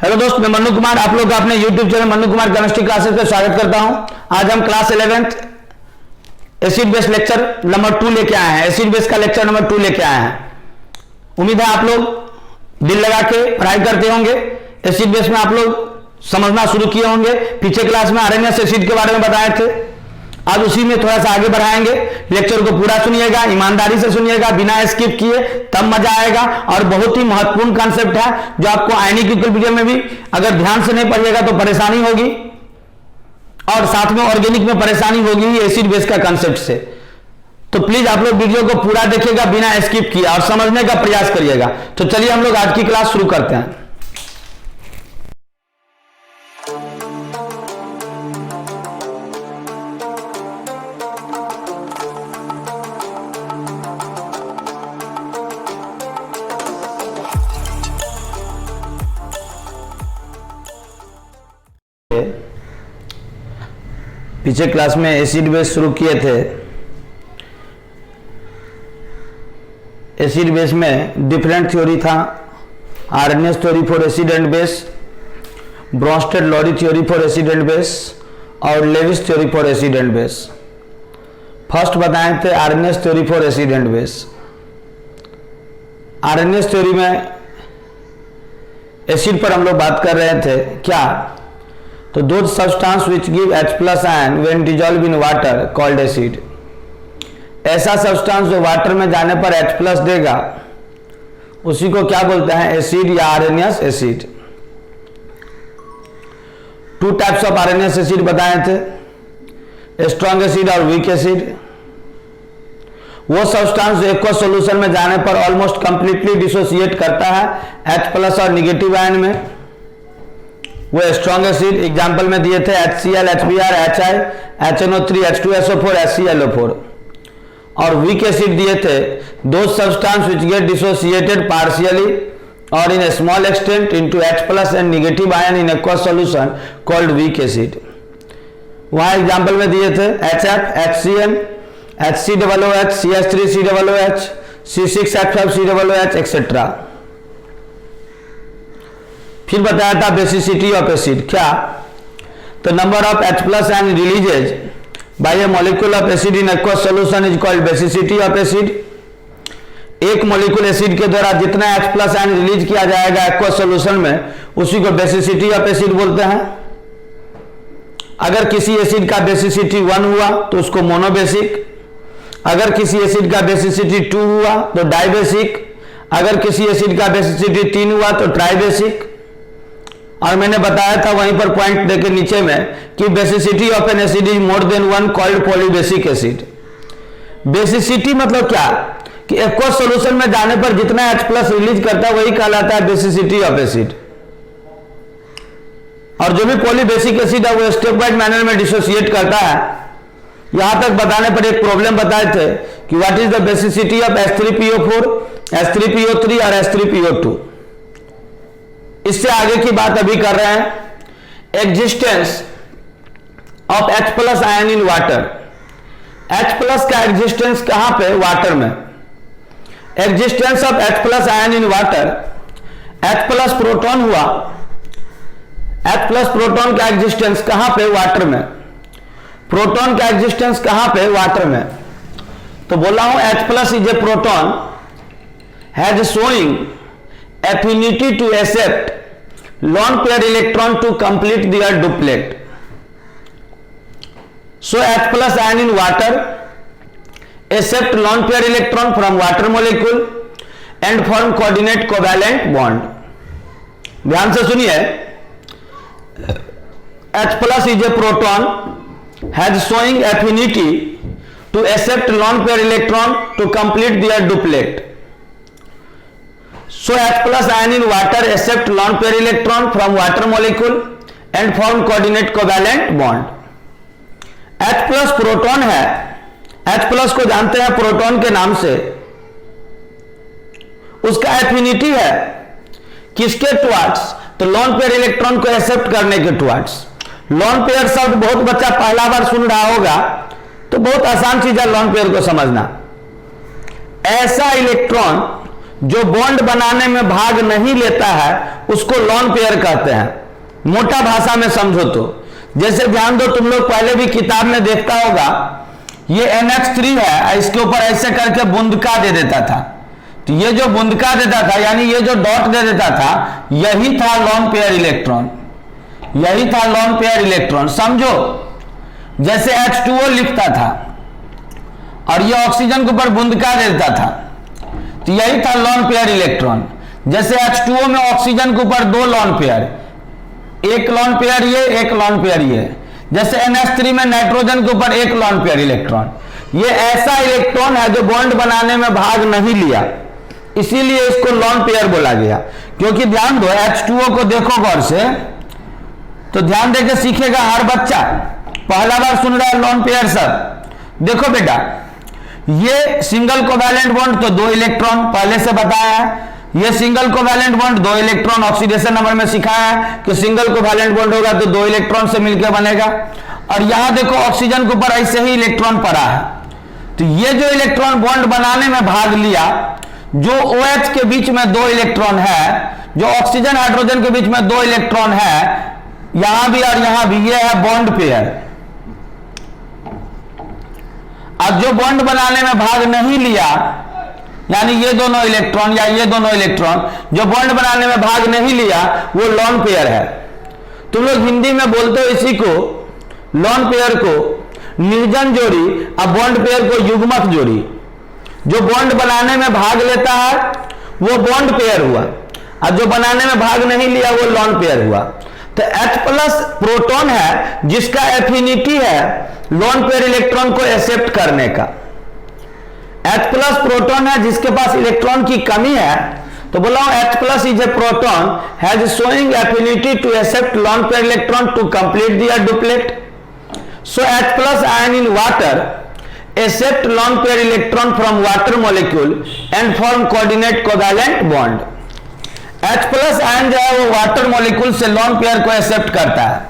Hello दोस्त, मैं मन्नू कुमार आप लोग का अपने YouTube channel Mannu Kumar chemistry classes पे स्वागत करता हूं। आज हम class 11th acid base lecture number 2 लेके आए हैं। एसिड बेस का लेक्चर नंबर 2 लेके आए हैं। उम्मीद है आप लोग दिल लगा के पढ़ाई करते होंगे। एसिड बेस में आप लोग समझना शुरू किए होंगे। पीछे क्लास में आरएनएस एसिड के बारे में बताए थे, आज उसी में थोड़ा सा आगे बढ़ाएंगे। लेक्चर को पूरा सुनिएगा, ईमानदारी से सुनिएगा, बिना स्किप किए, तब मजा आएगा। और बहुत ही महत्वपूर्ण कॉन्सेप्ट है जो आपको आयनिक इक्विलिब्रियम में भी अगर ध्यान से नहीं पढ़िएगा तो परेशानी होगी, और साथ में ऑर्गेनिक में परेशानी होगी एसिड बेस का कॉन्सेप्ट से। तो प्लीज आप लोग वीडियो को पूरा देखिएगा बिना स्किप किए और समझने का प्रयास करिएगा। तो चलिए हम लोग आज की क्लास शुरू करते हैं। पीछे क्लास में एसिड बेस शुरू किए थे। एसिड बेस में डिफरेंट थ्योरी था। Arrhenius theory for acid and base, Bronsted Lowry theory for acid and base और Lewis theory for acid and base. First बताए थे Arrhenius theory for acid and base. Arrhenius theory में acid पर हम लोग बात कर रहे थे क्या, तो दो substance which give H plus ion when dissolve in water called acid. ऐसा सब्सटेंस जो वाटर में जाने पर H प्लस देगा उसी को क्या बोलते हैं, एसिड या RNS acid. 2 types of RNS acid बताए थे, स्ट्रॉन्ग एसिड और वीक एसिड। वो सब्सटेंस जो एक्वा सॉल्यूशन में जाने पर ऑलमोस्ट कंप्लीटली डिसोसिएट करता है H प्लस और निगेटिव आयन में, वो स्ट्रॉन्ग एसिड। एग्जाम्पल में दिए थे HCl, HBr, HI, HNO3, H2SO4, HClO4। और वीक एसिड दिए थे दो substance which get dissociated partially और in small extent into H plus and negative ion in aqua solution called weak acid. वहां example में दिए थे HF, HCN, HCOOH, CH3COOH, C6H5COOH etcetera. फिर बताया था बेसिसिटी ऑफ एसिड क्या, तो number of H plus ion releases by a molecule of acid in aqua solution is called basicity of acid. एक मॉलिक्यूल एसिड के द्वारा जितना H प्लस आयन रिलीज किया जाएगा एक्वा सॉल्यूशन में उसी को बेसिसिटी ऑफ एसिड बोलते हैं। अगर किसी एसिड का बेसिसिटी 1 हुआ तो उसको मोनोबेसिक, अगर किसी एसिड का बेसिसिटी 2 हुआ तो डाइबेसिक, अगर किसी एसिड का बेसिसिटी 3 हुआ तो ट्राइबेसिक। और मैंने बताया था वहीं पर पॉइंट देके नीचे में कि basicity of N acid is more than 1 called polybasic acid. Basicity मतलब क्या कि एक्वा सॉल्यूशन में जाने पर जितना H प्लस रिलीज करता है वही कहलाता है बेसिसिटी ऑफ एसिड। और जो भी पॉलीबेसिक एसिड है वो स्टेप वाइज मैनर में डिसोसिएट करता है। यहां तक बताने पर एक प्रॉब्लम बताए थे कि what is the basicity of H3PO4, H3PO3 और H3PO2। इससे आगे की बात अभी कर रहे हैं existence of H plus ion in water. H plus का एग्जिस्टेंस कहां पे, वाटर में। Existence of H plus ion in water, H plus proton हुआ, H प्लस प्रोटॉन का एग्जिस्टेंस कहां पे, वाटर में। प्रोटॉन का एग्जिस्टेंस कहां पे, वाटर में। तो बोला हूं H plus is a proton has showing affinity to accept lone pair electron to complete their duplet. So H plus ion in water accept lone pair electron from water molecule and form coordinate covalent bond. ध्यान से सुनिए, H plus is a proton has showing affinity to accept lone pair electron to complete their duplet. So H plus ion in water accept lone pair electron from water molecule and form coordinate covalent bond. H plus proton है, H plus को जानते हैं proton के नाम से। उसका affinity है किसके टुवर्ड्स, तो लॉन पेयर इलेक्ट्रॉन को एक्सेप्ट करने के टुवर्ड्स। लॉन पेयर शब्द बहुत बच्चा पहला बार सुन रहा होगा तो बहुत आसान चीज है लॉन पेयर को समझना। ऐसा इलेक्ट्रॉन जो बॉन्ड बनाने में भाग नहीं लेता है उसको लोन पेयर कहते हैं। मोटा भाषा में समझो तो जैसे ध्यान दो, तुम लोग पहले भी किताब में देखता होगा, ये NH3 है, इसके ऊपर ऐसे करके बूंदका दे देता था। तो ये जो बूंदका देता था यानी ये जो डॉट दे देता था, यही था लोन पेयर इलेक्ट्रॉन, यही था लोन पेयर इलेक्ट्रॉन। समझो जैसे H2O लिखता था और ये ऑक्सीजन के ऊपर बूंदका देता था, तो यही था लोन पेयर इलेक्ट्रॉन। जैसे H2O में ऑक्सीजन के ऊपर दो लोन पेयर, एक लोन पेयर ये, एक लोन पेयर ये। जैसे NH3 में नाइट्रोजन के ऊपर एक लोन पेयर इलेक्ट्रॉन। ये ऐसा इलेक्ट्रॉन है जो बॉन्ड बनाने में भाग नहीं लिया, इसीलिए इसको लोन पेयर बोला गया। क्योंकि ध्यान दो, H2O को देखो गौर से, तो ध्यान देके सीखेगा हर बच्चा, पहला बार सुन रहा है लोन पेयर सब। देखो बेटा, ये सिंगल कोवैलेंट बॉन्ड तो दो इलेक्ट्रॉन पहले से बताया है, ये सिंगल कोवैलेंट बॉन्ड दो इलेक्ट्रॉन, ऑक्सीडेशन नंबर में सिखाया है कि सिंगल कोवैलेंट बॉन्ड होगा तो दो इलेक्ट्रॉन से मिलकर बनेगा। और यहां देखो ऑक्सीजन के ऊपर ऐसे ही इलेक्ट्रॉन पड़ा है, तो ये जो इलेक्ट्रॉन बॉन्ड बनाने में भाग लिया, जो OH के बीच में दो इलेक्ट्रॉन है, जो ऑक्सीजन हाइड्रोजन के बीच में दो इलेक्ट्रॉन है, यहां भी और यहां भी, ये है बॉन्ड पेयर। अब जो बॉन्ड बनाने में भाग नहीं लिया, यानी ये दोनों इलेक्ट्रॉन या ये दोनों इलेक्ट्रॉन जो बॉन्ड बनाने में भाग नहीं लिया, वो लोन पेयर है। तुम लोग हिंदी में बोलते हो इसी को, लोन पेयर को निर्जन जोड़ी और बॉन्ड पेयर को युग्मक जोड़ी। जो बॉन्ड बनाने में भाग लेता है वो बॉन्ड पेयर हुआ, और जो बनाने में भाग नहीं लिया वो लोन पेयर हुआ। तो H+ प्रोटॉन है जिसका एफिनिटी है लोन पेयर इलेक्ट्रॉन को एक्सेप्ट करने का। H+ प्रोटॉन है जिसके पास इलेक्ट्रॉन की कमी है, तो बोला हूं H+ is a proton has showing affinity to accept lone pair electron to complete their duplet. So H+ ion in water accept lone pair electron from water molecule and form coordinate covalent bond. H+ ion जो है वो water molecule से lone pair को accept करता है।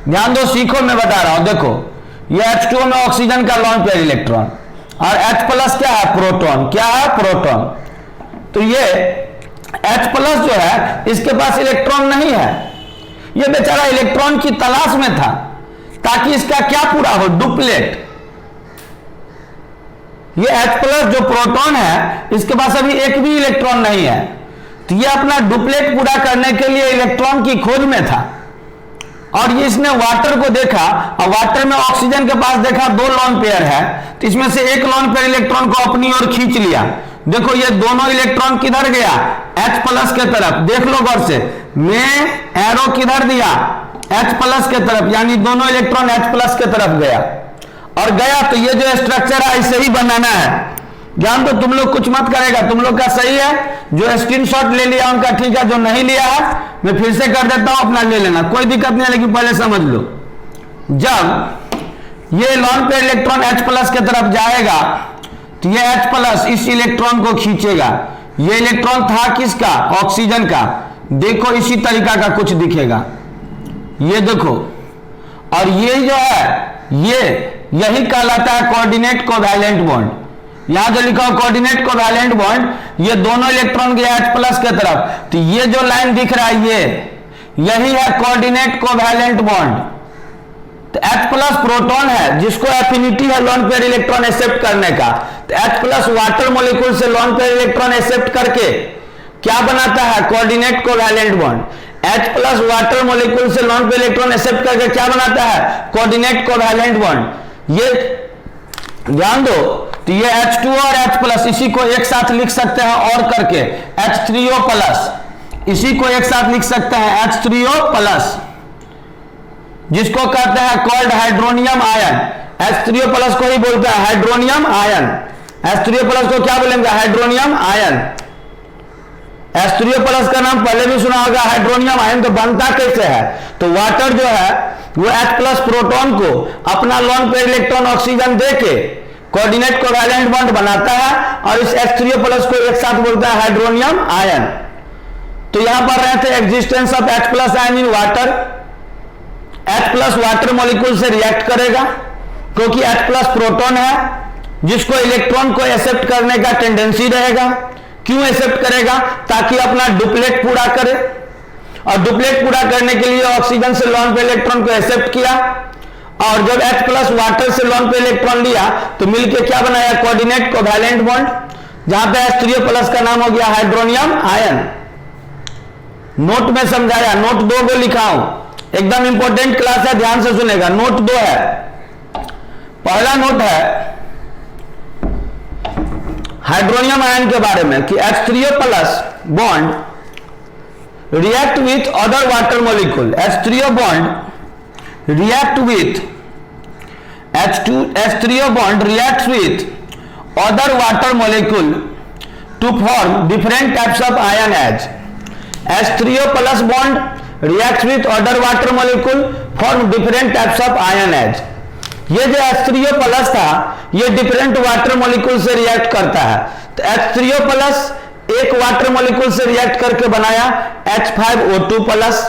ध्यान दो, सीखो, मैं बता रहा हूं। देखो ये H2O में ऑक्सीजन का लोन पेयर इलेक्ट्रॉन, और H+ क्या है? प्रोटॉन। क्या है? प्रोटॉन। तो ये H+ जो है इसके पास इलेक्ट्रॉन नहीं है, ये बेचारा इलेक्ट्रॉन की तलाश में था ताकि इसका क्या पूरा हो? डुप्लेट। ये H+ जो प्रोटॉन है इसके पास अभी एक भी इलेक्ट्रॉन नहीं है, तो ये अपना डुप्लेट पूरा करने के लिए इलेक्ट्रॉन की खोज में था। और ये इसने वाटर को देखा, और वाटर में ऑक्सीजन के पास देखा दो लोन पेयर है, तो इसमें से एक लोन पेयर इलेक्ट्रॉन को अपनी ओर खींच लिया। देखो ये दोनों इलेक्ट्रॉन किधर गया? H+ के तरफ। देख लो गौर से, मैं एरो किधर दिया? H+ के तरफ, यानी दोनों इलेक्ट्रॉन H+ के तरफ गया। और गया तो ये जो स्ट्रक्चर है ऐसे ही बनाना है। ध्यान दो, तुम लोग कुछ मत करेगा, तुम लोग का सही है। जो स्क्रीनशॉट ले लिया उनका ठीक है, जो नहीं लिया है मैं फिर से कर देता हूं, अपना ले लेना, कोई दिक्कत नहीं है, लेकिन पहले समझ लो। जब ये लोन पेयर इलेक्ट्रॉन H+ के तरफ जाएगा तो ये H+ इस इलेक्ट्रॉन को खींचेगा। ये इलेक्ट्रॉन था किसका? ऑक्सीजन का। देखो इसी तरीका का कुछ दिखेगा, ये देखो। और ये जो है ये यही कहलाता है कोऑर्डिनेट कोवैलेंट बॉन्ड। यहां जो लिखा हो कोऑर्डिनेट कोवैलेंट बॉन्ड, ये दोनों इलेक्ट्रॉन गए H+ के तरफ, तो ये जो लाइन दिख रहा है यही है कोऑर्डिनेट कोवैलेंट बॉन्ड। तो H+ प्रोटॉन है जिसको एफिनिटी है लोन पेयर इलेक्ट्रॉन एक्सेप्ट करने का, तो H+ वाटर मॉलिक्यूल से लोन पेयर इलेक्ट्रॉन एक्सेप्ट करके क्या बनाता है? Coordinate covalent bond. H+ water molecule से लोन पेयर इलेक्ट्रॉन एक्सेप्ट करके क्या बनाता है? Coordinate covalent bond. ये ध्यान दो, तो ये H2O और H+ इसी को एक साथ लिख सकते हैं और करके H3O+, इसी को एक साथ लिख सकते हैं H3O+, जिसको कहते हैं कॉल्ड हाइड्रोनियम आयन। H3O+ को ही बोलते हैं हाइड्रोनियम आयन। H3O+ को क्या बोलेंगे? Hydronium ion. H3O+ का नाम पहले भी सुना होगा, हाइड्रोनियम आयन। तो बनता कैसे है? तो वाटर जो है वो H+ प्रोटॉन को अपना लोन पेयर इलेक्ट्रॉन ऑक्सीजन देके कोऑर्डिनेट कोवैलेंट बॉन्ड बनाता है, और इस H3O+ को एक साथ बोलता है हाइड्रोनियम आयन। तो यहां पर रहते existence of H+ ion in water. H+ water molecule से रिएक्ट करेगा क्योंकि H+ प्रोटॉन है जिसको इलेक्ट्रॉन को एक्सेप्ट करने का टेंडेंसी रहेगा। क्यों एक्सेप्ट करेगा? ताकि अपना डुप्लेट पूरा करे, और डुप्लेट पूरा करने के लिए ऑक्सीजन से लोन पे इलेक्ट्रॉन को एक्सेप्ट किया, और जब H प्लस वाटर से लोन पे इलेक्ट्रॉन लिया तो मिलके क्या बनाया? कोऑर्डिनेट कोवैलेंट बॉन्ड, जहां पे H3O प्लस का नाम हो गया हाइड्रोनियम आयन। नोट में समझाया, नोट 2 को लिखा हूं, एकदम इंपॉर्टेंट क्लास है, ध्यान से सुनेगा। नोट 2 है, पहला नोट है हाइड्रोनियम आयन के बारे में कि H3O plus bond react with other water molecule, H3O bond react with H3O bond reacts with other water molecule to form different types of ion as H3O plus bond reacts with other water molecule form different types of ion as। ये जो H3O plus था ये different water molecule से react करता है। तो H3O plus एक water molecule से रिएक्ट करके बनाया H5O2 प्लस,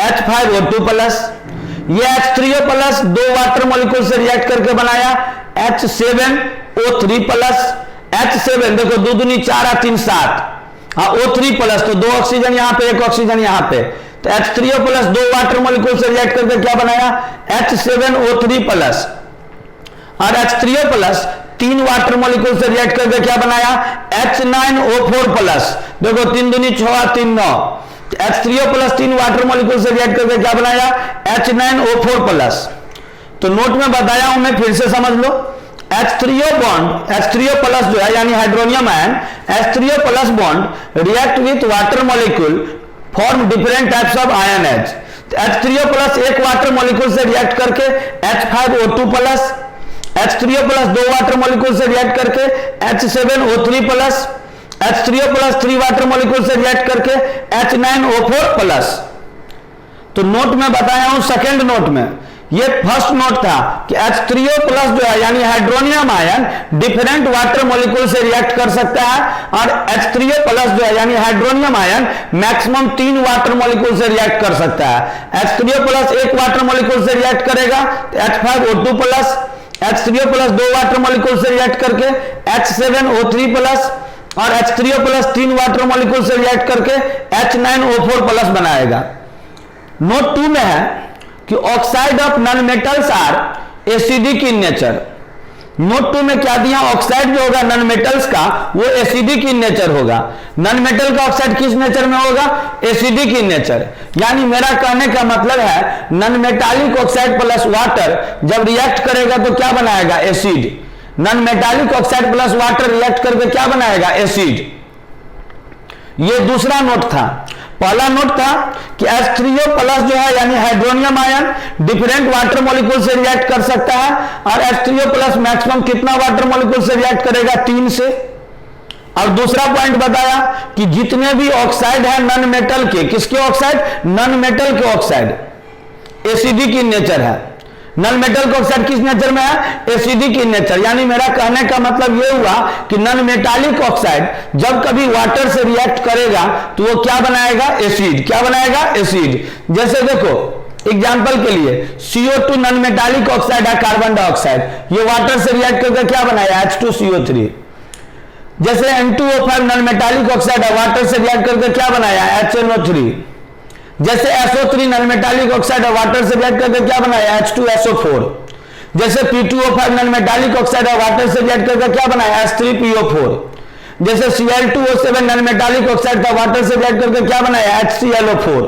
H5O2 प्लस। ये H3O प्लस 2 वाटर मॉलिक्यूल से रिएक्ट करके बनाया H7O3 प्लस। H7 देखो 2 दूनी 4 और 3 7, हाँ O3 प्लस, तो 2 ऑक्सीजन यहाँ पे, 1 ऑक्सीजन यहाँ पे, तो H3O प्लस 2 वाटर मॉलिक्यूल से रिएक्ट करके क्या बनाया? H7O3 plus. और H3O प्लस 3 वाटर मॉलिक्यूल से रिएक्ट करके क्या बनाया? H9O4 plus. देखो 3 दूनी 6 और 3 9, H3O प्लस 3 वाटर मॉलिक्यूल से रिएक्ट करके क्या बनाया? H9O4 plus. तो नोट में बताया हूं मैं, फिर से समझ लो। H3O बॉन्ड, H3O प्लस जो है यानी hydronium ion, H3O plus bond react with water molecule form different types of ion H. H3O plus एक वाटर मॉलिक्यूल से रिएक्ट करके H5O2 plus, H3O plus 2 water molecule से रिएक्ट करके H7O3 plus, H3O plus 3 water molecule से react करके H9O4 plus. तो note में बताया हूं सेकंड नोट में, ये फर्स्ट नोट था कि H3O प्लस जो है यानी hydronium ion different water molecule से रिएक्ट कर सकता है, और H3O प्लस जो है यानी hydronium ion maximum 3 water molecule से रिएक्ट कर सकता है। H3O प्लस एक वाटर मॉलिक्यूल से रिएक्ट करेगा तो H5O2 plus, H3O plus 2 water molecule से रिएक्ट करके H7O3 प्लस, और H3O प्लस 3 वाटर मॉलिक्यूल से रिएक्ट करके H9O4 प्लस बनाएगा। नोट 2 में है कि oxide of non metals are acidic in nature. Note 2 में क्या दिया? ऑक्साइड जो होगा नॉन मेटल्स का वो एसिडिक इन नेचर होगा। नॉन मेटल का ऑक्साइड किस नेचर में होगा? Acidic in nature. यानी मेरा कहने का मतलब है non metallic oxide plus water जब रिएक्ट करेगा तो क्या बनाएगा? Acid. Non metallic oxide plus water react करके क्या बनाएगा? एसिड। ये दूसरा नोट था। पहला नोट था कि H3O प्लस जो है यानी hydronium ion different water molecule से रिएक्ट कर सकता है, और H3O प्लस मैक्सिमम कितना वाटर मॉलिक्यूल से रिएक्ट करेगा? 3 से। और दूसरा पॉइंट बताया कि जितने भी ऑक्साइड है नॉन मेटल के, किसके ऑक्साइड? नॉन मेटल के ऑक्साइड एसिडिक इन नेचर है। नॉन मेटल का ऑक्साइड किस नेचर में है? Acidic in nature. यानी मेरा कहने का मतलब यह हुआ कि नॉन मेटालिक ऑक्साइड जब कभी वाटर से रिएक्ट करेगा तो वो क्या बनाएगा? एसिड। क्या बनाएगा? एसिड। जैसे देखो एग्जांपल के लिए CO2 नॉन मेटालिक ऑक्साइड है, कार्बन डाइऑक्साइड, ये वाटर से रिएक्ट करके क्या बनाया? H2CO3। जैसे N2O5 नॉन मेटालिक ऑक्साइड है, वाटर से रिएक्ट करके क्या बनाया? HNO3। जैसे SO3 नॉन मेटालिक ऑक्साइड है, वाटर से रिएक्ट करके क्या बनाया? H2SO4। जैसे P2O5 नॉन मेटालिक ऑक्साइड है, वाटर से रिएक्ट करके क्या बनाया? H3PO4। जैसे Cl2O7 नॉन मेटालिक ऑक्साइड था, वाटर से रिएक्ट करके क्या बनाया? HClO4।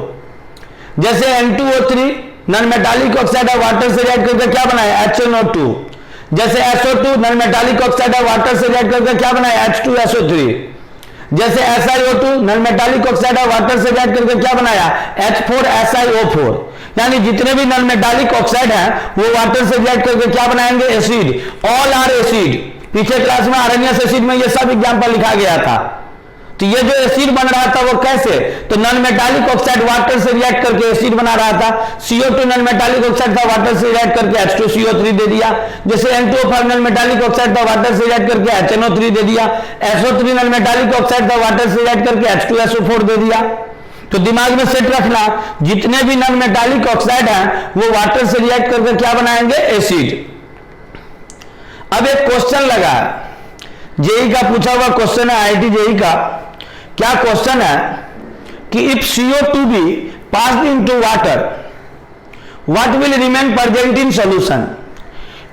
जैसे N2O3 नॉन मेटालिक ऑक्साइड है, वाटर से रिएक्ट करके क्या बनाया? HNO2। जैसे SO2 नॉन मेटालिक ऑक्साइड है, वाटर से रिएक्ट करके क्या बनाया? H2SO3। जैसे SiO2 नॉन मेटालिक ऑक्साइड है, वाटर से रिएक्ट करके क्या बनाया? H4SiO4। यानी जितने भी नॉन मेटालिक ऑक्साइड हैं वो वाटर से रिएक्ट करके क्या बनाएंगे? एसिड। All are acid. पीछे क्लास में आरएनएस एसिड में ये सब एग्जांपल लिखा गया था। तो ये जो एसिड बन रहा था वो कैसे? तो नॉन मेटालिक ऑक्साइड वाटर से रिएक्ट करके एसिड बना रहा था। CO2 नॉन मेटालिक ऑक्साइड था, वाटर से रिएक्ट करके H2CO3 दे दिया। जैसे N2O5 नॉन मेटालिक ऑक्साइड था, वाटर से रिएक्ट करके HNO3 दे दिया। SO3 नॉन मेटालिक ऑक्साइड था, वाटर से रिएक्ट करके H2SO4 दे दिया। तो दिमाग में सेट रखना, जितने भी नॉन मेटालिक ऑक्साइड हैं वो वाटर से रिएक्ट करके क्या बनाएंगे? एसिड। अब एक क्वेश्चन लगा जेई का पूछा हुआ क्वेश्चन है, आईआईटी जेई का। क्या क्वेश्चन है कि if CO2 be passed into water what will remain present in solution.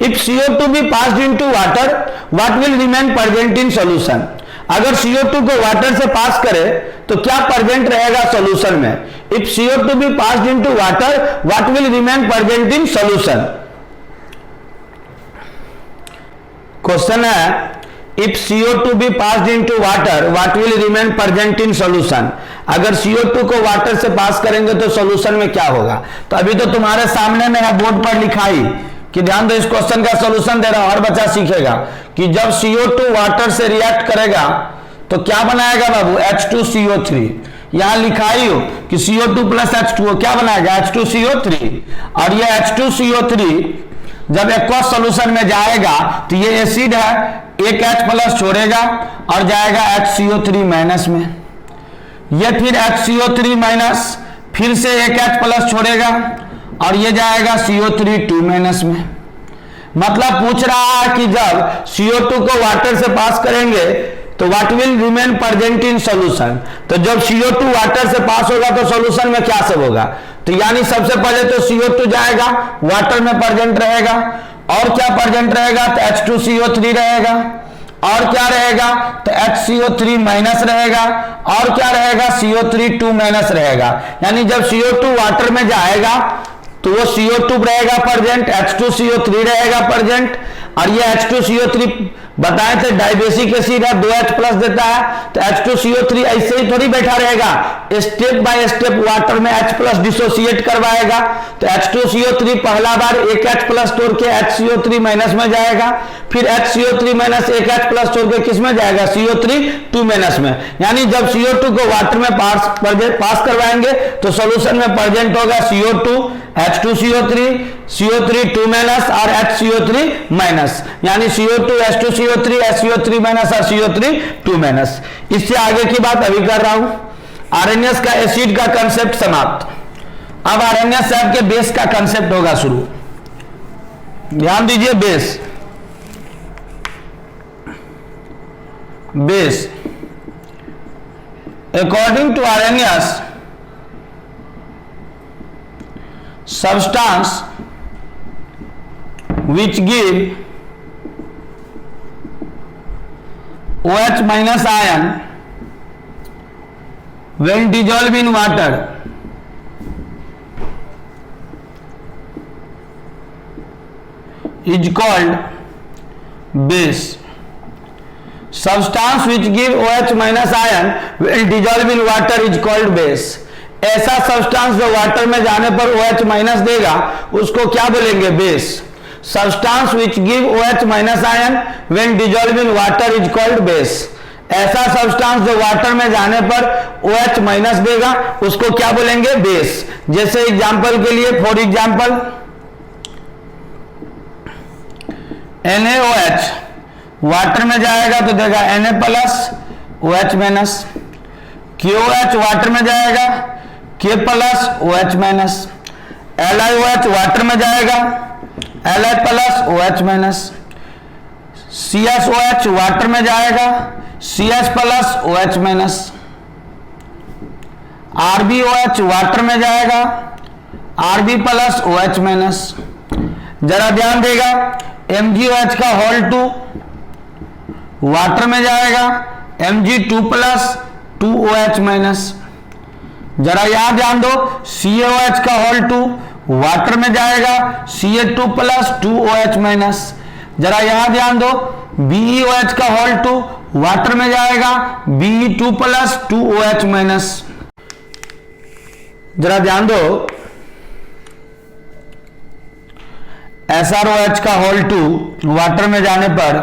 If CO2 be passed into water what will remain present in solution. अगर CO2 को वाटर से पास करे तो क्या प्रेजेंट रहेगा सॉल्यूशन में। If CO2 be passed into water what will remain present in solution. Question है if CO2 be passed into water what will remain present in solution. अगर CO2 को वाटर से पास करेंगे तो सॉल्यूशन में क्या होगा। तो अभी तो तुम्हारे सामने में है, बोर्ड पर लिखा ही कि ध्यान दो, इस क्वेश्चन का सॉल्यूशन दे रहा हूं, हर बच्चा सीखेगा कि जब CO2 वाटर से रिएक्ट करेगा तो क्या बनाएगा बाबू, H2CO3। यहां लिखा ही हो कि CO2 प्लस H2O क्या बनाएगा, H2CO3। और ये H2CO3 जब एक्वस सॉल्यूशन में जाएगा तो ये एसिड है, एक H प्लस छोड़ेगा और जाएगा HCO3 माइनस में। ये फिर HCO3 माइनस, फिर से एक H प्लस छोड़ेगा और ये जाएगा CO3 2 माइनस में। मतलब पूछ रहा है कि जब CO2 को वाटर से पास करेंगे तो what will remain present in solution. तो जब CO2 वाटर से पास होगा तो सॉल्यूशन में क्या सब होगा। तो यानी सबसे पहले तो CO2 जाएगा, वाटर में प्रेजेंट रहेगा, और क्या प्रेजेंट रहेगा तो H2CO3 रहेगा, और क्या रहेगा तो HCO3 माइनस रहेगा, और क्या रहेगा CO3 2 माइनस रहेगा। यानी जब CO2 वाटर में जाएगा तो वो CO2 रहेगा प्रेजेंट, H2CO3 रहेगा प्रेजेंट, और ये H2CO3 बताए थे डाइबेसिक एसिड है, 2H प्लस देता है। तो H2CO3 ऐसे ही थोड़ी बैठा रहेगा, स्टेप बाय स्टेप वाटर में H प्लस डिसोसिएट करवाएगा। तो H2CO3 पहला बार एक H प्लस तोड़ के HCO3 माइनस में जाएगा, फिर HCO3 माइनस एक H प्लस तोड़ के किस में जाएगा, CO3 2 माइनस में। यानी जब CO2 को वाटर में पास करवाएंगे तो सॉल्यूशन में प्रेजेंट होगा CO2, H2CO3, CO3 2 माइनस और HCO3 माइनस। यानी CO2, H2CO3, HCO3 माइनस और CO3 2 माइनस। इससे आगे की बात अभी कर रहा हूं। आरएनएस का एसिड का कंसेप्ट समाप्त। अब आरएनएस से आपके बेस का कंसेप्ट होगा शुरू। ध्यान दीजिए, base base according to Arrhenius substance which give OH minus ion when dissolved in water is called base. Substance which give OH minus ion when dissolved in water is called base. ऐसा substance जो water में जाने पर OH minus देगा उसको क्या बोलेंगे, base. Substance which give OH minus ion when dissolve in water is called base. ऐसा सब्सटेंस जो वाटर में जाने पर OH माइनस देगा उसको क्या बोलेंगे, बेस। जैसे एग्जांपल के लिए, फॉर एग्जांपल NaOH वाटर में जाएगा तो देगा Na plus OH minus. KOH water में जाएगा K plus OH minus. LiOH water में जाएगा Li plus OH minus. CSOH water में जाएगा CS plus OH minus. RbOH water में जाएगा Rb प्लस OH माइनस। जरा ध्यान देगा, MgOH का होल 2 वाटर में जाएगा Mg2 प्लस 2OH माइनस। जरा यहां ध्यान दो, CaOH का होल 2 वाटर में जाएगा Ca2 प्लस 2OH माइनस। जरा यहां ध्यान दो, BeOH का होल 2 वाटर में जाएगा Be2 प्लस 2OH माइनस। जरा ध्यान दो, SrOH का होल 2 वाटर में जाने पर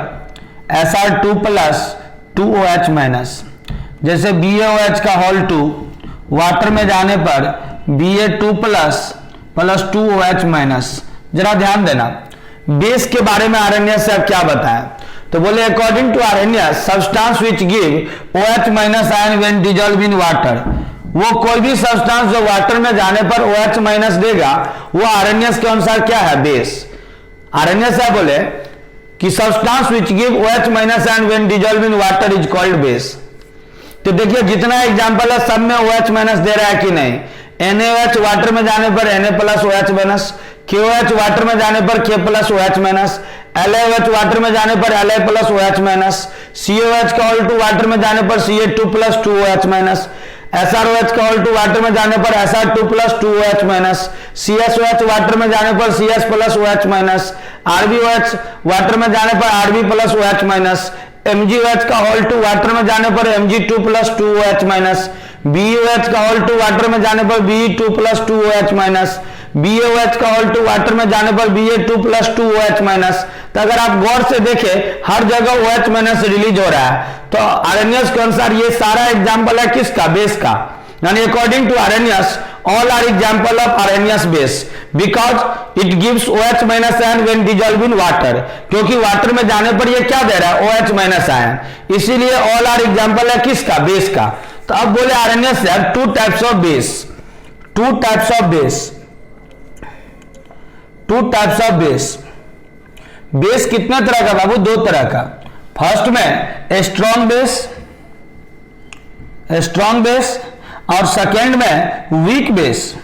Sr2 प्लस 2OH माइनस। जैसे BaOH का होल 2 वाटर में जाने पर Ba2 प्लस 2OH माइनस। जरा ध्यान देना, बेस के बारे में आरएनएस से अब क्या बताया। तो बोले according to Arrhenius substance which give OH minus ion when dissolve in water. वो कोई भी सब्सटेंस जो वाटर में जाने पर OH माइनस देगा वो आरएनएस के अनुसार क्या है, बेस। आरएनएस है बोले कि substance which give OH minus and when dissolve in water is called base. तो देखिए जितना एग्जांपल है सब में OH माइनस दे रहा है कि नहीं। NaOH वाटर में जाने पर Na plus OH minus, KOH water में जाने पर K plus OH minus, LaOH water में जाने पर La plus OH minus, COH का ऑल टू वाटर में जाने पर Ca2 plus 2OH minus, SROH का ऑल टू वाटर में जाने पर Sr2 plus 2OH minus, CSOH water में जाने पर Cs plus OH minus, RbOH water में जाने पर Rb plus OH minus, MgOH का ऑल टू वाटर में जाने पर Mg2 plus 2OH minus, BeOH का ऑल टू वाटर में जाने पर Be2 plus 2OH minus, BaOH का ऑल टू वाटर में जाने पर Ba2 प्लस 2OH माइनस। तो अगर आप गौर से देखें हर जगह OH माइनस रिलीज हो रहा है। तो आरएनएस के अनुसार ये सारा एग्जाम्पल है किसका, बेस का, यानी according to Arrhenius all are example of Arrhenius base because it gives OH minus ion when dissolve in water, क्योंकि वाटर में जाने पर ये क्या दे रहा है, OH माइनस आयन, इसीलिए ऑल आर एग्जाम्पल है किसका, बेस का। तो अब बोले आरएनएस है two types of base, two types of base, two types of base. Base कितने तरह का बाबू, दो तरह का। फर्स्ट में स्ट्रॉन्ग बेस, स्ट्रॉन्ग बेस, और सेकेंड में वीक बेस।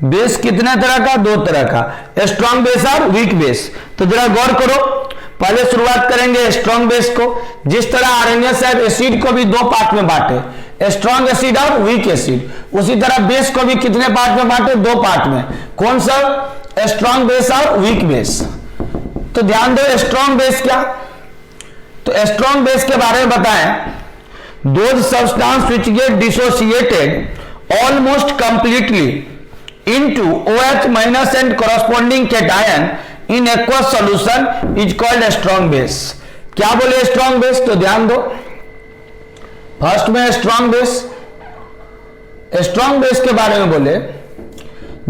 बेस कितने तरह का, दो तरह का, स्ट्रॉन्ग बेस और वीक बेस। तो जरा गौर करो, पहले शुरुआत करेंगे स्ट्रॉन्ग बेस को। जिस तरह आरएनएस एसिड को भी दो पार्ट में बांटे, स्ट्रॉन्ग एसिड और वीक एसिड, उसी तरह बेस को भी कितने पार्ट में बांटे, दो पार्ट में। कौन सा, स्ट्रॉन्ग बेस और वीक बेस। तो ध्यान दो स्ट्रॉन्ग बेस क्या, तो स्ट्रॉन्ग बेस के बारे में बताएं। Those substances which get dissociated almost completely into OH minus and corresponding cation in aqueous solution is called strong base। क्या बोले स्ट्रॉन्ग बेस, तो ध्यान दो। फर्स्ट में स्ट्रॉन्ग बेस, स्ट्रॉन्ग बेस के बारे में बोले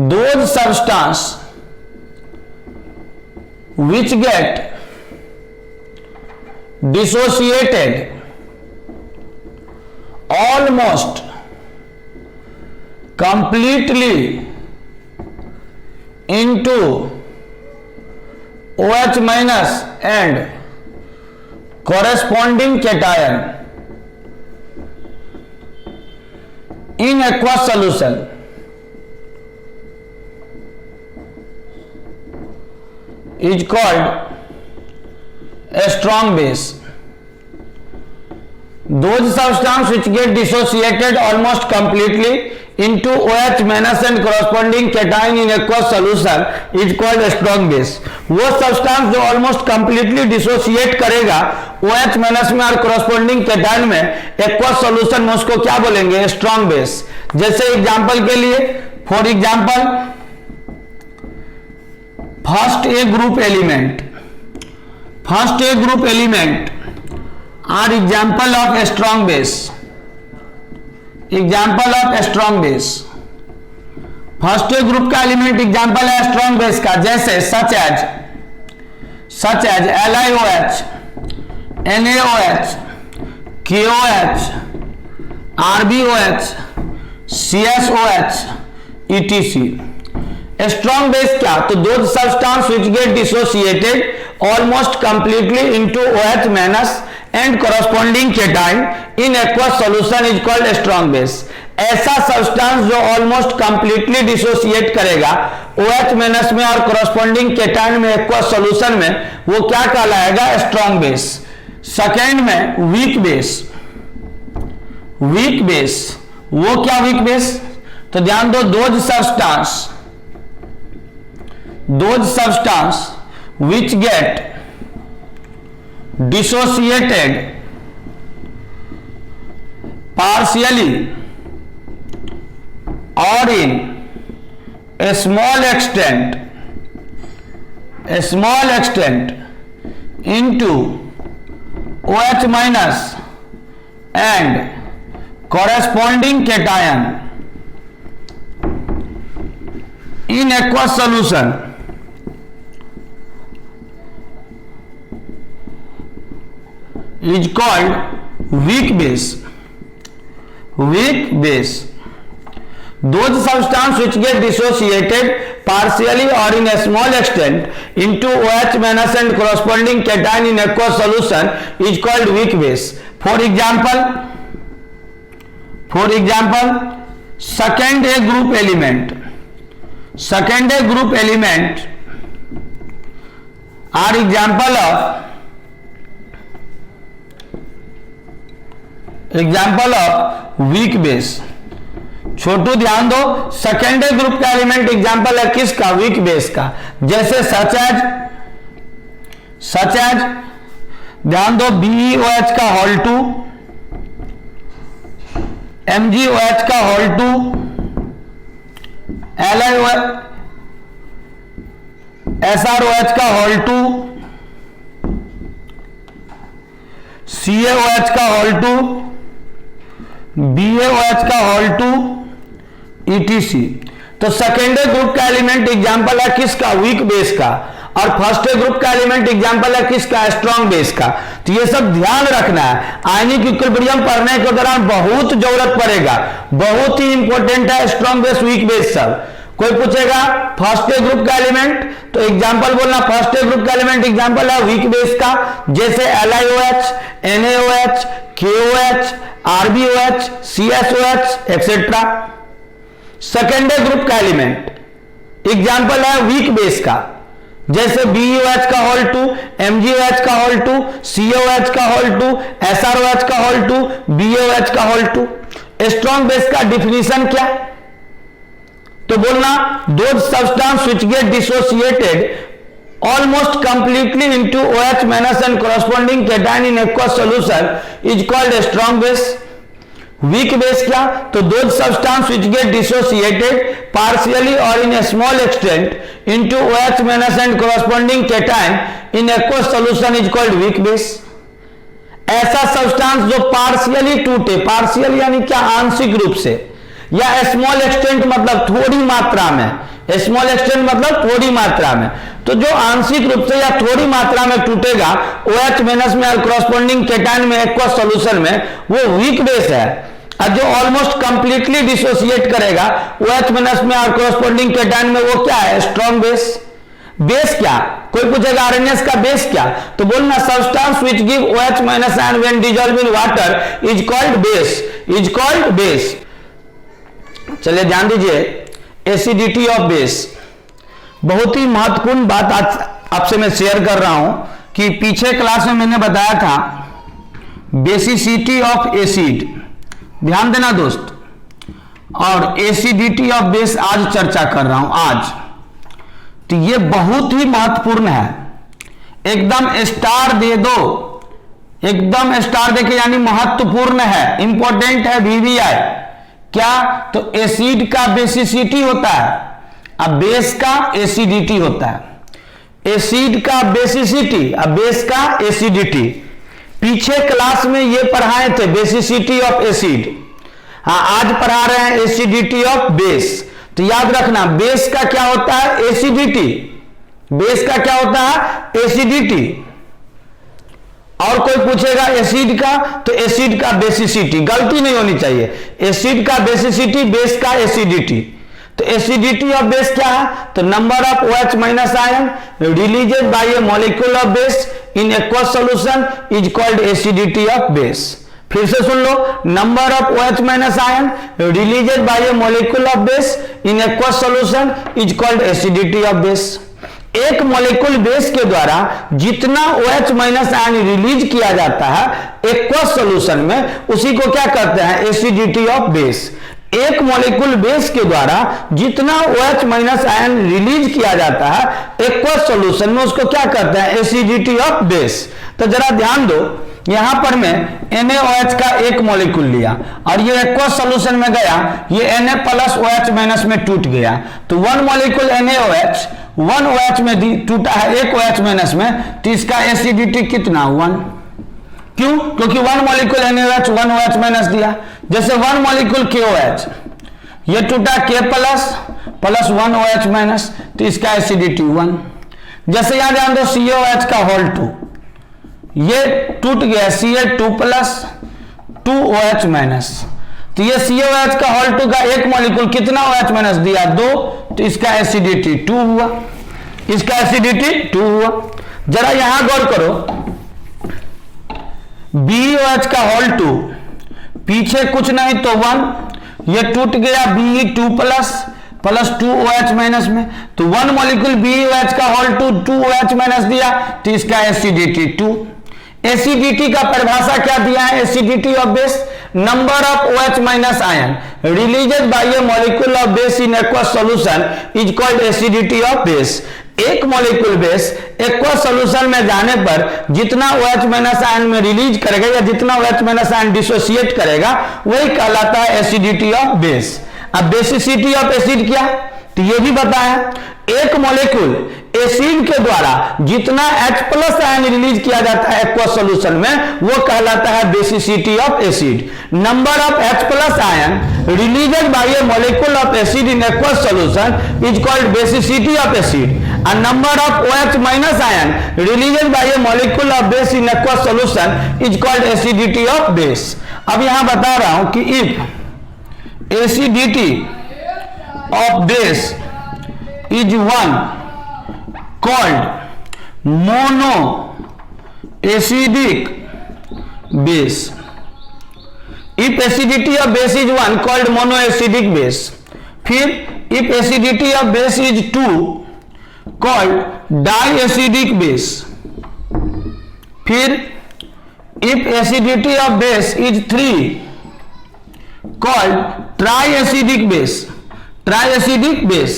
those substances which get dissociated almost completely into OH minus and corresponding cation in aqueous solution is called a strong base। Those substances which get dissociated almost completely into OH minus and corresponding cation in aqueous solution is called a strong base। वो substance जो almost completely dissociate करेगा OH minus में और corresponding cation में aqueous solution में, उसको क्या बोलेंगे, स्ट्रॉन्ग बेस। जैसे एग्जांपल के लिए, for example first A group element, first A group element are example of strong base, example of strong base. First group का एलिमेंट एग्जाम्पल है स्ट्रॉन्ग बेस का, जैसे such as LiOH, NaOH, KOH, RbOH, CSOH, etc। Strong base क्या, तो दो substance which get dissociated almost completely into OH minus and corresponding cation in aqueous solution is called strong base। ऐसा substance जो almost completely dissociate करेगा OH minus में और corresponding cation में aqueous solution में, वो क्या कहलाएगा, स्ट्रॉन्ग बेस। सेकेंड में वीक बेस, वीक बेस, वो क्या वीक बेस, तो ध्यान दो, those substance which get dissociated partially or in a small extent into OH minus and corresponding cation in aqueous solution is called weak base, weak base। those substance which get dissociated partially or in a small extent into OH minus and corresponding cation in aqueous solution is called weak base. For example, second A group element are example of weak base. छोटू ध्यान दो, secondary group का element example है किसका? Weak base का। जैसे such as ध्यान दो BeOH का होल 2, MgOH का होल 2, SrOH का होल 2, CaOH का होल 2, BaOH का होल 2, ETC। तो सेकेंडरी ग्रुप का एलिमेंट एग्जांपल है किसका? वीक बेस का। और फर्स्ट ग्रुप का एलिमेंट एग्जांपल है किसका? स्ट्रॉन्ग बेस का। तो ये सब ध्यान रखना है, आयनिक इक्विलिब्रियम पढ़ने के दौरान बहुत जरूरत पड़ेगा, बहुत ही इंपॉर्टेंट है स्ट्रॉन्ग बेस वीक बेस सब। कोई पूछेगा फर्स्ट ग्रुप का एलिमेंट, तो एग्जांपल बोलना फर्स्ट ग्रुप का एलिमेंट एग्जांपल है वीक बेस का, जैसे LiOH, NaOH, KOH, RbOH, CSOH etcetera. Secondary group का एलिमेंट एग्जांपल है वीक बेस का, जैसे BeOH का होल 2, MgOH का होल 2, CaOH का होल 2, SrOH का होल 2, BaOH का होल 2। स्ट्रॉन्ग बेस का डिफिनीशन क्या? तो बोलना those substance which get dissociated almost completely into OH minus and corresponding cation in aqueous solution is called a strong base. Weak base क्या? तो those substance which get dissociated partially or in a small extent into OH minus and corresponding cation in aqueous solution is called weak base. ऐसा substance जो partially टूटे, partial यानी क्या? आंशिक रूप से, या स्मॉल एक्सटेंट मतलब थोड़ी मात्रा में, स्मॉल एक्सटेंट मतलब थोड़ी मात्रा में। तो जो आंशिक रूप से या थोड़ी मात्रा में टूटेगा OH माइनस में और corresponding cation में एक्वस सॉल्यूशन में, वो वीक बेस है। और जो ऑलमोस्ट कंप्लीटली डिसोसिएट करेगा OH माइनस में और corresponding cation में, वो क्या है? Strong base. बेस क्या? कोई पूछेगा RNS का बेस क्या? तो बोलना substance which give OH minus and when dissolve in water is called base, is called base. चलिए ध्यान दीजिए, एसिडिटी ऑफ बेस, बहुत ही महत्वपूर्ण बात आज आपसे मैं शेयर कर रहा हूं कि पीछे क्लास में मैंने बताया था बेसिसिटी ऑफ एसिड, ध्यान देना दोस्त, और एसिडिटी ऑफ बेस आज चर्चा कर रहा हूं आज। तो ये बहुत ही महत्वपूर्ण है, एकदम स्टार दे दो, एकदम स्टार देके, यानी महत्वपूर्ण है, इंपॉर्टेंट है, VVI। क्या? तो एसिड का बेसिसिटी होता है, अब बेस का एसिडिटी होता है। एसिड का बेसिसिटी, अब बेस का एसिडिटी। पीछे क्लास में ये पढ़ाए थे बेसिसिटी ऑफ एसिड, हाँ आज पढ़ा रहे हैं एसिडिटी ऑफ बेस। तो याद रखना बेस का क्या होता है? एसिडिटी। बेस का क्या होता है? एसिडिटी। और कोई पूछेगा एसिड का, तो एसिड का बेसिसिटी, गलती नहीं होनी चाहिए, एसिड का बेसिसिटी, बेस का एसिडिटी। तो एसिडिटी ऑफ बेस क्या है? तो number of OH minus ion released by a molecule of base in aqueous solution is called acidity of base. फिर से सुन लो, number of OH minus ion released by a molecule of base in aqueous solution is called acidity of base. एक molecule base के द्वारा जितना OH minus ion release किया जाता है एक्वस सॉल्यूशन में, उसी को क्या कहते हैं? Acidity of base. एक मॉलिक्यूल बेस के द्वारा जितना OH माइनस आयन रिलीज किया जाता है एक्वस सॉल्यूशन में, उसको क्या कहते हैं? Acidity of base. तो जरा ध्यान दो, यहां पर मैं NaOH का एक मॉलिक्यूल लिया और ये एक्वस सॉल्यूशन में गया, ये Na प्लस OH माइनस में टूट गया। तो वन मॉलिक्यूल NaOH 1 OH में टूटा है, एक OH माइनस में, तो इसका एसिडिटी कितना? 1। क्यों? क्योंकि one molecule NaOH 1 OH minus दिया। जैसे वन मॉलिक्यूल KOH, ये टूटा K प्लस 1 OH माइनस, तो इसका एसिडिटी 1। जैसे यहां ध्यान दो CaOH का होल 2, ये टूट गया Ca2 प्लस 2 OH माइनस, तो ये COH का Hal2 का एक मॉलिक्यूल कितना OH माइनस दिया 2, तो इसका एसिडिटी 2 हुआ, इसका एसिडिटी 2 हुआ। जरा यहां गौर करो, BeOH का Hal2 पीछे कुछ नहीं तो 1, ये टूट गया Be2 प्लस 2 OH माइनस में, तो 1 मॉलिक्यूल BeOH का Hal2 2 OH माइनस दिया, तो इसका एसिडिटी 2। एसिडिटी का परिभाषा क्या दिया है, acidity of base, number of OH minus ion released by a molecule of base in aqueous solution is called acidity of base. एक मॉलिक्यूल बेस एक्वस सॉल्यूशन में जाने पर जितना OH माइनस आयन में रिलीज करेगा या जितना OH माइनस आयन डिसोसिएट करेगा वही कहलाता है एसिडिटी ऑफ बेस। अब बेसिसिटी ऑफ एसिड क्या, तो ये भी बताया, एक मॉलिक्यूल एसिड के द्वारा जितना H+ आयन रिलीज किया जाता है एक्वस सॉल्यूशन में वो कहलाता है basicity of acid. Number of H+ ion released by a molecule of acid in aqueous solution is called basicity of acid and number of OH minus ion released by a molecule of base in aqueous solution is called acidity of base। अब यहां बता रहा हूं कि if acidity of base is one called monoacidic base, if acidity of base is one called monoacidic base, फिर if acidity of base is 2 called diacidic base, फिर if acidity of base is 3 called triacidic base, triacidic base।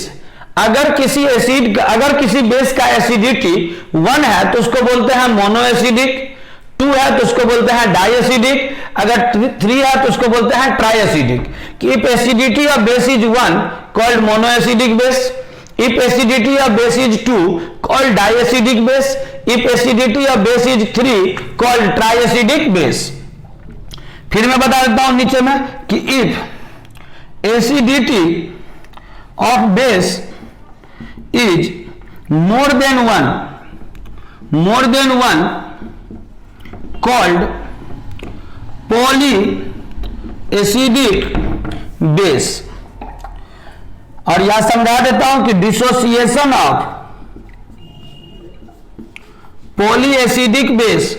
अगर किसी base का acidity 1 है तो उसको बोलते हैं मोनोएसिडिक, 2 है तो उसको बोलते हैं डाइएसिडिक, अगर 3 है तो उसको बोलते हैं triacidic. If acidity of base is 1 called monoacidic base, if acidity of base is 2 called diacidic base, if acidity of base is 3 called triacidic base। फिर मैं बता देता हूं नीचे में कि if acidity of base is more than 1 called polyacidic base। और यहां समझा देता हूं कि dissociation of polyacidic base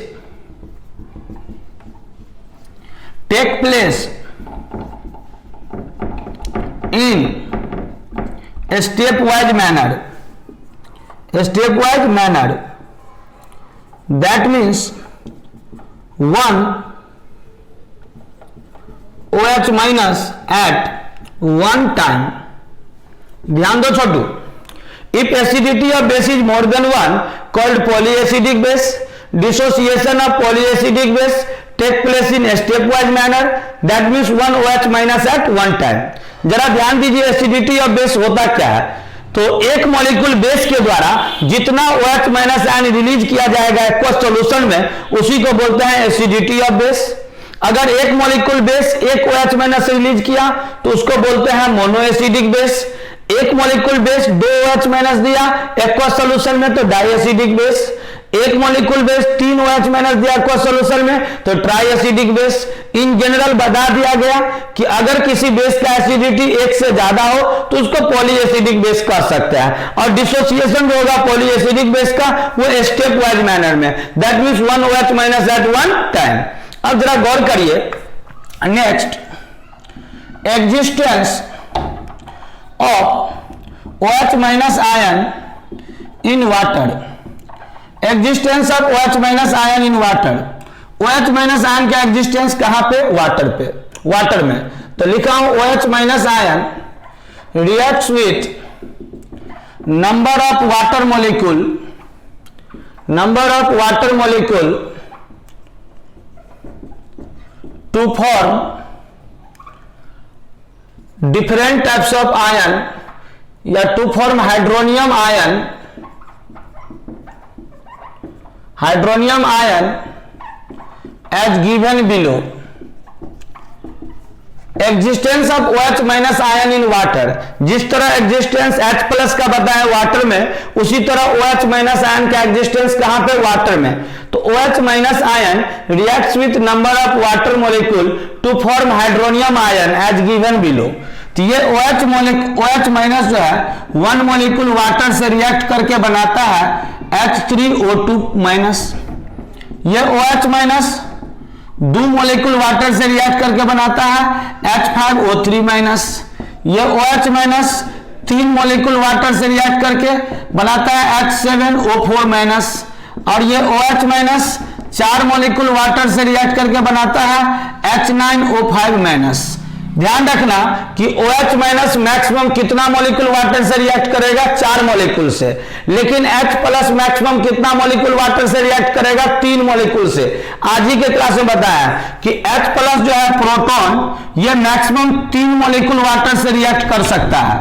take place in stepwise manner, that means 1 OH minus at 1 time. ध्यान दो Chhotu, if acidity of base is more than 1 called polyacidic base, dissociation of polyacidic base take place in stepwise manner, that means 1 OH minus at 1 time. जरा ध्यान दीजिए acidity of base होता क्या है, तो एक मॉलिक्यूल बेस के द्वारा जितना OH माइनस आयन रिलीज किया जाएगा एक्वस सॉल्यूशन में उसी को बोलते हैं एसिडिटी ऑफ बेस। अगर एक मॉलिक्यूल बेस एक OH माइनस रिलीज किया तो उसको बोलते हैं मोनोएसिडिक बेस। एक मॉलिक्यूल बेस 2 OH माइनस दिया एक्वस सॉल्यूशन में तो डाइएसिडिक बेस। एक मॉलिक्यूल बेस 3 OH माइनस दिया एक्वस सॉल्यूशन में तो ट्राइएसिडिक बेस। इन जनरल बता दिया गया कि अगर किसी बेस का एसिडिटी 1 से ज्यादा हो तो उसको पॉलीएसिडिक बेस कह सकते हैं, और डिसोसिएशन जो होगा पॉलीएसिडिक बेस का वो स्टेप वाइज मैनर में, that means 1 OH minus at 1 time. अब जरा गौर करिए, next existence of OH minus ion in water, existence of OH minus ion in water. OH minus ion का एग्जिस्टेंस कहां पे, वाटर में। तो लिखा हूं OH minus ion reacts with number of water molecule to form different types of ion या to form hydronium ion as given below. Existence of OH minus ion in water, जिस तरह existence H plus का बताया water में, उसी तरह OH minus ion का existence कहां पे, वाटर में। तो OH minus ion reacts with number of water molecule to form hydronium ion as given below. तो ये OH माइनस जो है 1 मॉलिक्यूल वाटर से रिएक्ट करके बनाता है H3O2 माइनस। ये OH माइनस 2 मॉलिक्यूल वाटर से रिएक्ट करके बनाता है H5O3 माइनस। ये OH माइनस 3 मॉलिक्यूल वाटर से रिएक्ट करके बनाता है H7O4 माइनस। और ये OH माइनस 4 मॉलिक्यूल वाटर से रिएक्ट करके बनाता है H9O5 माइनस। ध्यान रखना कि OH माइनस मैक्सिमम कितना मॉलिक्यूल वाटर से रिएक्ट करेगा, 4 मॉलिक्यूल से, लेकिन H प्लस मैक्सिमम कितना मॉलिक्यूल वाटर से रिएक्ट करेगा, 3 मॉलिक्यूल से। आज ही के क्लास में बताया कि H प्लस जो है प्रोटॉन, ये मैक्सिमम 3 मॉलिक्यूल वाटर से रिएक्ट कर सकता है।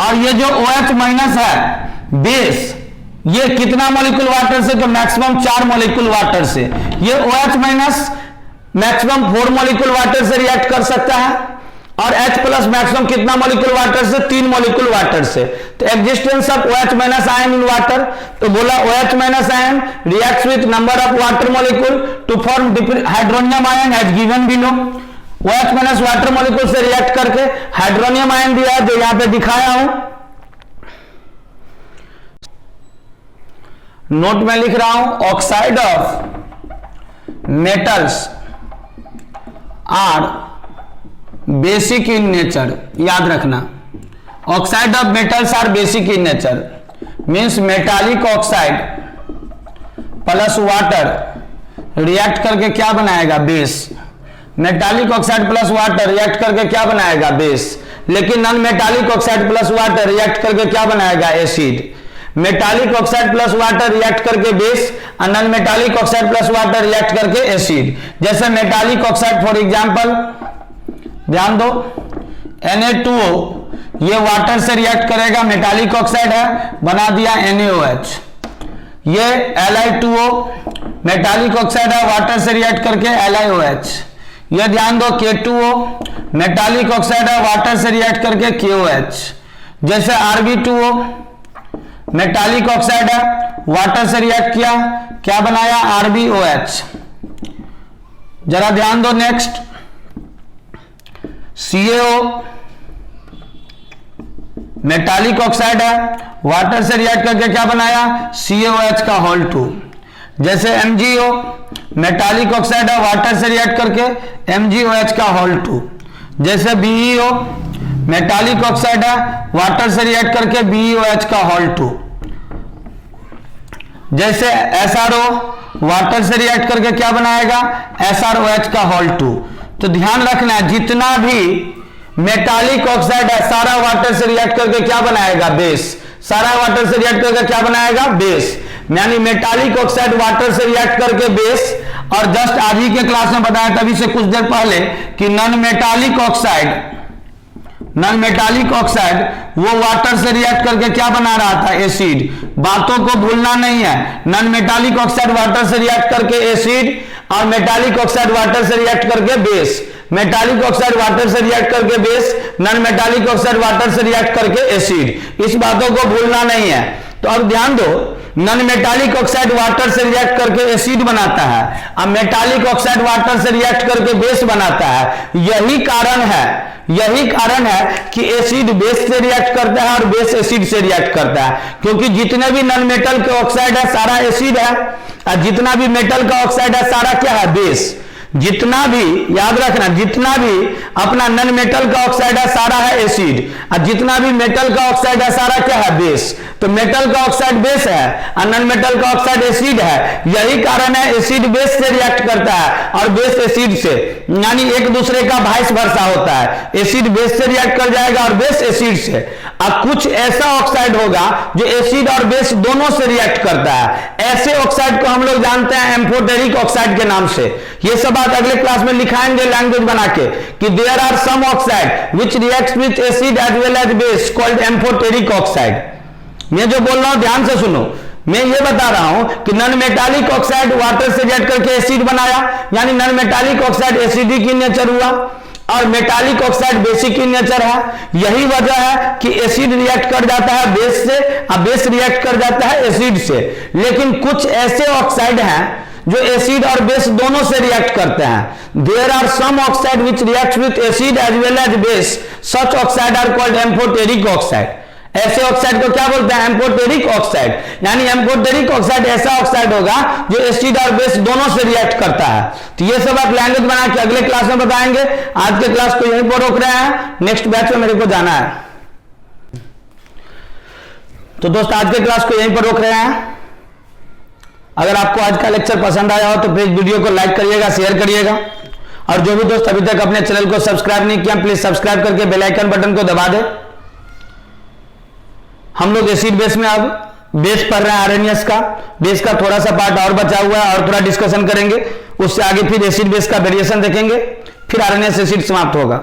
और ये जो OH माइनस है बेस, ये कितना मॉलिक्यूल वाटर से, तो मैक्सिमम 4 मॉलिक्यूल वाटर से। ये OH minus maximum 4 molecule water से रिएक्ट कर सकता है, और H प्लस मैक्सिमम कितना मॉलिक्यूल वाटर से, 3 मॉलिक्यूल वाटर से। तो existence of OH minus ion in water, तो बोला OH minus ion reacts with number of water molecule to form hydronium ion as given below. OH minus water molecule से react करके hydronium ion दिया है, जो यहां पे दिखाया हूं। नोट में लिख रहा हूं, oxide of metals are basic in nature. याद रखना, oxide of metals are basic in nature means metallic oxide plus water react करके क्या बनाएगा, base. Metallic oxide plus water react करके क्या बनाएगा, बेस। लेकिन non metallic oxide plus water react करके क्या बनाएगा, acid. Metallic oxide plus water react करके बेस, और non metallic oxide plus water react करके एसिड। जैसे मेटालिक ऑक्साइड फॉर एग्जांपल ध्यान दो, Na2O, ये वाटर से रिएक्ट करेगा, मेटालिक ऑक्साइड है, बना दिया NaOH। ये Li2O मेटालिक ऑक्साइड है, वाटर से रिएक्ट करके LiOH। ये ध्यान दो, K2O मेटालिक ऑक्साइड है, वाटर से रिएक्ट करके KOH। जैसे Rb2O मेटालिक ऑक्साइड है, वाटर से रिएक्ट किया, क्या बनाया, RbOH। जरा ध्यान दो, नेक्स्ट CaO मेटालिक ऑक्साइड है, वाटर से रिएक्ट करके क्या बनाया, CaOH का होल 2। जैसे MgO मेटालिक ऑक्साइड है, वाटर से रिएक्ट करके MgOH का होल 2। जैसे BeO मेटालिक ऑक्साइड है, वाटर से रिएक्ट करके BeOH का होल 2। जैसे SRO वाटर से रिएक्ट करके क्या बनाएगा, SROH का होल 2। तो ध्यान रखना, जितना भी मेटालिक ऑक्साइड है सारा वाटर से रिएक्ट करके क्या बनाएगा, बेस। सारा वाटर से रिएक्ट करके क्या बनाएगा, बेस। यानी मेटालिक ऑक्साइड वाटर से रिएक्ट करके बेस। और जस्ट आज ही के क्लास में बताया तभी से कुछ देर पहले कि नॉन मेटालिक ऑक्साइड वो वाटर से रिएक्ट करके क्या बना रहा था, एसिड। बातों को भूलना नहीं है, नॉन मेटालिक ऑक्साइड वाटर से रिएक्ट करके एसिड, और मेटालिक ऑक्साइड वाटर से रिएक्ट करके बेस। मेटालिक ऑक्साइड वाटर से रिएक्ट करके base, non metallic oxide water से रिएक्ट करके एसिड। इस बातों को भूलना नहीं है। तो अब ध्यान दो, नॉन मेटालिक ऑक्साइड वाटर से रिएक्ट करके एसिड बनाता है, और मेटालिक ऑक्साइड वाटर से रिएक्ट करके बेस बनाता है। यही कारण है कि एसिड बेस से रिएक्ट करता है और बेस एसिड से रिएक्ट करता है, क्योंकि जितने भी नॉन मेटल के ऑक्साइड है सारा एसिड है, और जितना भी मेटल का ऑक्साइड है सारा क्या है, बेस। जितना भी, याद रखना, जितना भी अपना नॉन मेटल का ऑक्साइड है सारा है एसिड, और जितना भी मेटल का ऑक्साइड है सारा क्या है, बेस। तो मेटल का ऑक्साइड बेस है और नॉन मेटल का ऑक्साइड एसिड है। यही कारण है एसिड बेस से रिएक्ट करता है और बेस एसिड से, यानी एक दूसरे का वाइस वर्सा होता है। एसिड बेस से रिएक्ट कर जाएगा और बेस एसिड से। अब कुछ ऐसा ऑक्साइड होगा जो एसिड और बेस दोनों से रिएक्ट करता है। ऐसे ऑक्साइड को हम लोग जानते हैं एम्फोटेरिक ऑक्साइड के नाम से। ये सब बात अगले क्लास में लिखाएंगे लैंग्वेज बना के कि there are some oxide which reacts with acid as well as base called amphoteric oxide. मैं जो बोल रहा हूं ध्यान से सुनो। मैं ये बता रहा हूं कि नॉन मेटालिक ऑक्साइड वाटर से रिएक्ट करके एसिड बनाया, यानी non metallic oxide acidic in nature हुआ। और metallic oxide basic in nature है। यही वजह है कि एसिड रिएक्ट कर जाता है बेस से और बेस रिएक्ट कर जाता है एसिड से। लेकिन कुछ ऐसे ऑक्साइड हैं जो एसिड और बेस दोनों से रिएक्ट करते हैं। There are some oxide which react with acid as well as base, such oxide are called amphoteric oxide. ऐसे ऑक्साइड को क्या बोलते हैं? Amphoteric oxide. यानी एम्फोटेरिक ऑक्साइड ऐसा ऑक्साइड होगा जो एसिड और बेस दोनों से रिएक्ट करता है। तो ये सब आप लैंग्वेज बना के अगले क्लास में बताएंगे। आज के क्लास को यहीं पर रोक रहे हैं, नेक्स्ट बैच में मेरे को जाना है। तो दोस्त आज के क्लास को यहीं पर रोक रहे हैं। अगर आपको आज का लेक्चर पसंद आया हो तो प्लीज वीडियो को लाइक करिएगा, शेयर करिएगा। और जो भी दोस्त अभी तक अपने चैनल को सब्सक्राइब नहीं किया, प्लीज सब्सक्राइब करके बेल आइकन बटन को दबा दे। हम लोग एसिड बेस में अब बेस पढ़ रहे हैं, आरएनएस का। बेस का थोड़ा सा पार्ट और बचा हुआ है और थोड़ा डिस्कशन करेंगे। उससे आगे फिर एसिड बेस का वेरिएशन देखेंगे, फिर आरएनएस एसिड समाप्त होगा।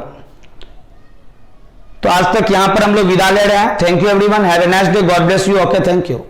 तो आज तक यहां पर हम लोग विदा ले रहे हैं। Thank you everyone, have a nice day, God bless you. Okay, thank you.